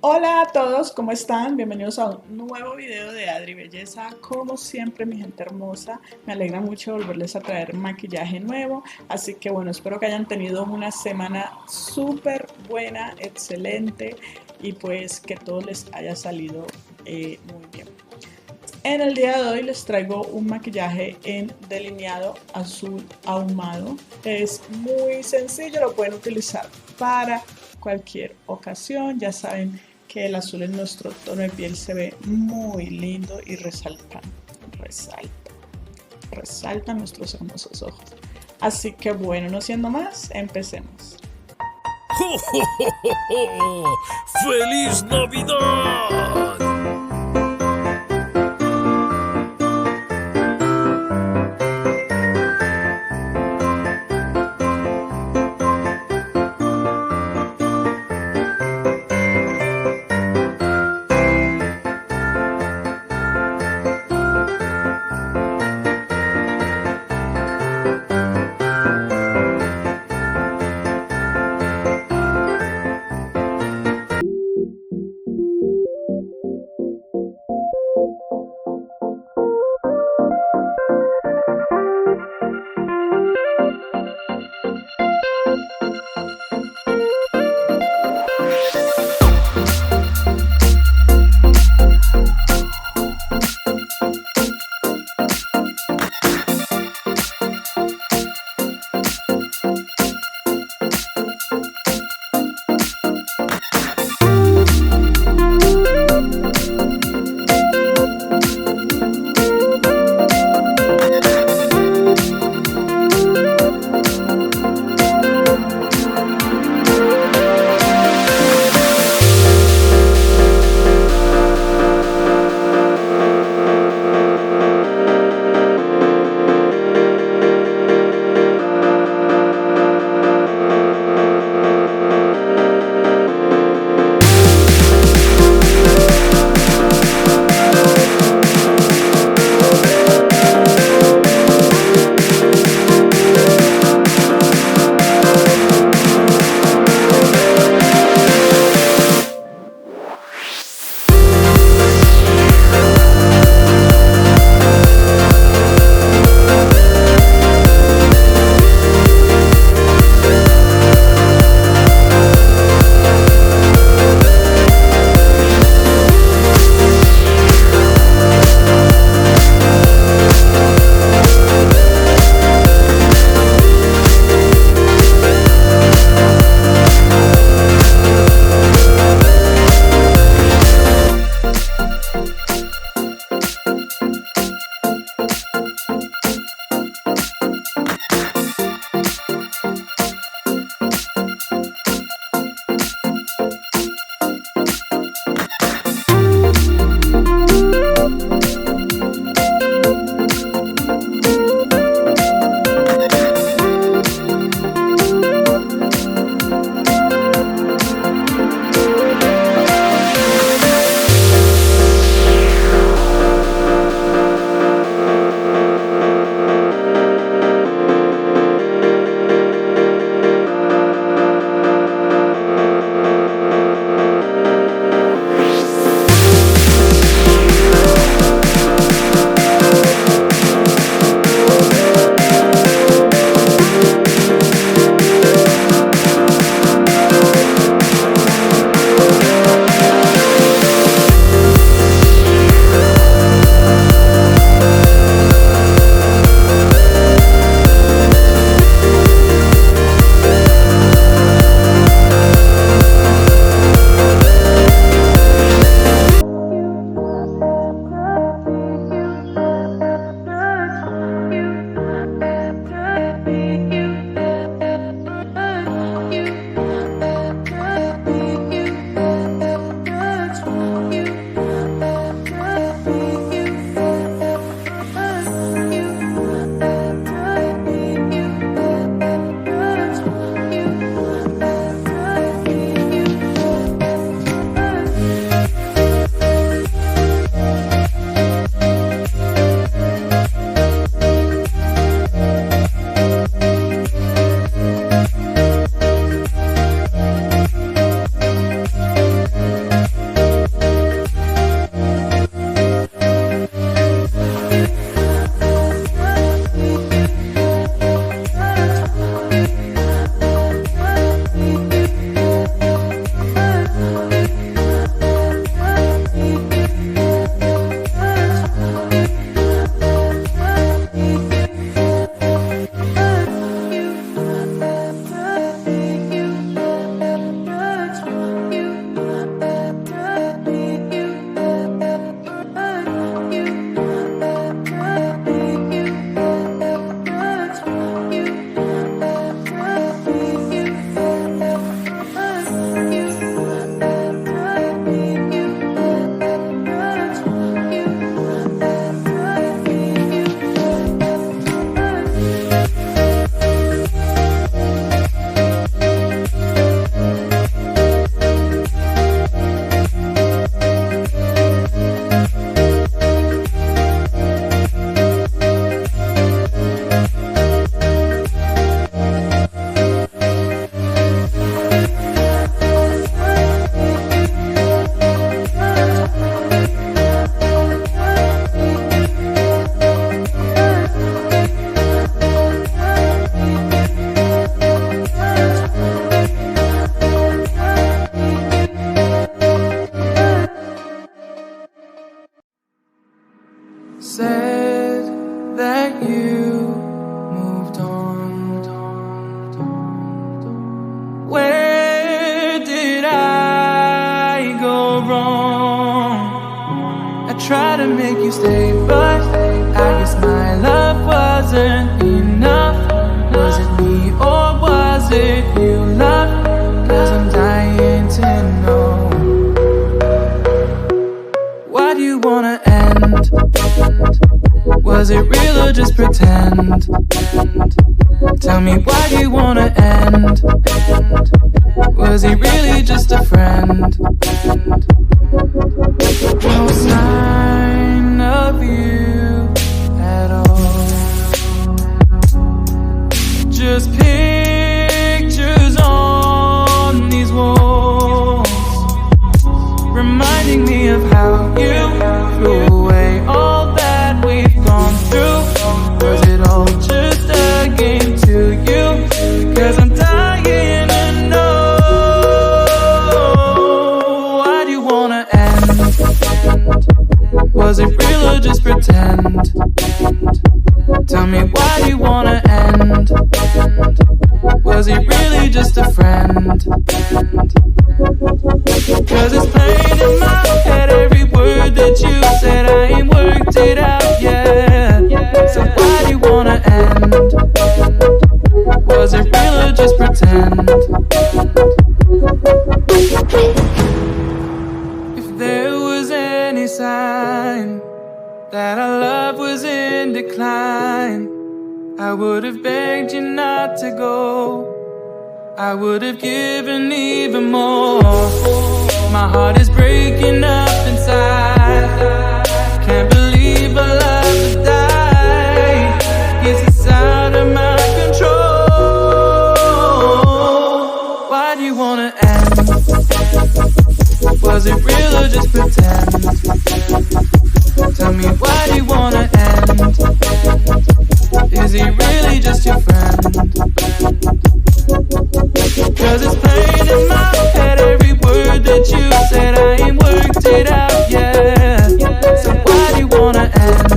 Hola a todos, ¿cómo están? Bienvenidos a un nuevo video de Adri Belleza. Como siempre, mi gente hermosa, me alegra mucho volverles a traer maquillaje nuevo. Así que bueno, espero que hayan tenido una semana súper buena, excelente y pues que todo les haya salido muy bien. En el día de hoy les traigo un maquillaje en delineado azul ahumado. Es muy sencillo, lo pueden utilizar para cualquier ocasión. Ya saben que el azul en nuestro tono de piel se ve muy lindo y resalta nuestros hermosos ojos. Así que bueno, no siendo más, empecemos. ¡Jo, jo, jo, jo, jo! ¡Feliz Navidad! you're wrong. I try to make you stay, but I guess my love wasn't enough. Was it me or was it you, love? 'Cause I'm dying to know. Why do you wanna end? Was it real or just pretend? Tell me, why do you wanna end? Was he really just a friend? No sign of you at all. Just pictures on these walls, reminding me of how you threw away all that we've gone through. Was it all just a game to you? 'Cause I'm dying to know. Why do you wanna end? Was it real or just pretend? Tell me, why do you wanna end? Was he really just a friend? 'Cause it's plain in my head, every word that you said, I ain't worked it out yet. So why do you wanna end? Was it real or just pretend? If there was any sign that our love was in decline, I would have begged you not to go. I would have given even more. My heart is breaking up inside. Can't believe I love to die. Guess it's out of my control. Why do you wanna end? Was it real or just pretend? Tell me, why do you wanna end? Is he really just your friend? 'Cause it's plain in my head, every word that you said, I ain't worked it out yet. So why do you wanna end?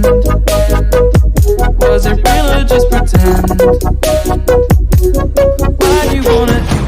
Was it real or just pretend? Why do you wanna end?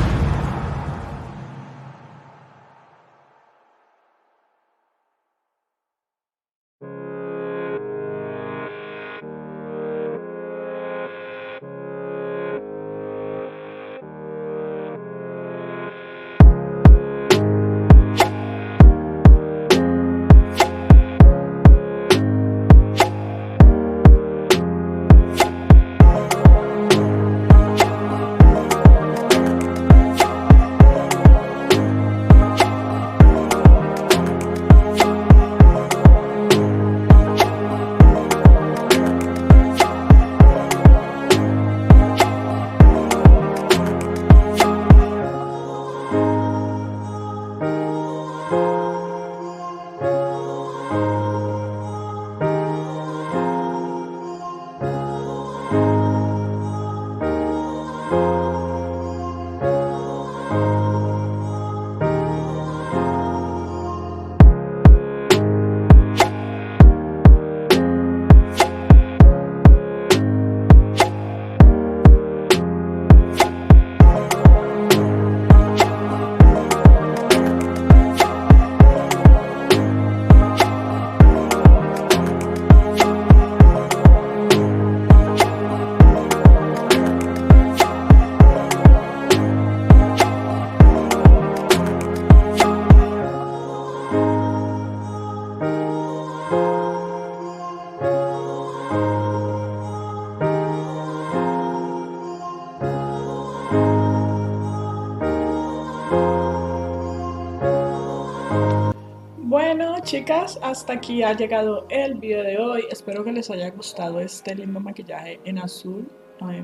Bueno, chicas, hasta aquí ha llegado el video de hoy. Espero que les haya gustado este lindo maquillaje en azul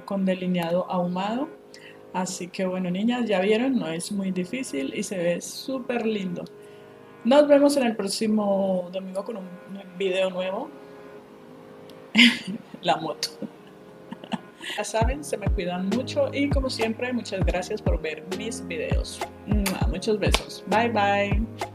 con delineado ahumado. Así que bueno, niñas, ya vieron, no es muy difícil y se ve súper lindo. Nos vemos en el próximo domingo con un video nuevo. La moto. Ya saben, se me cuidan mucho y como siempre, muchas gracias por ver mis videos. Muchos besos. Bye bye.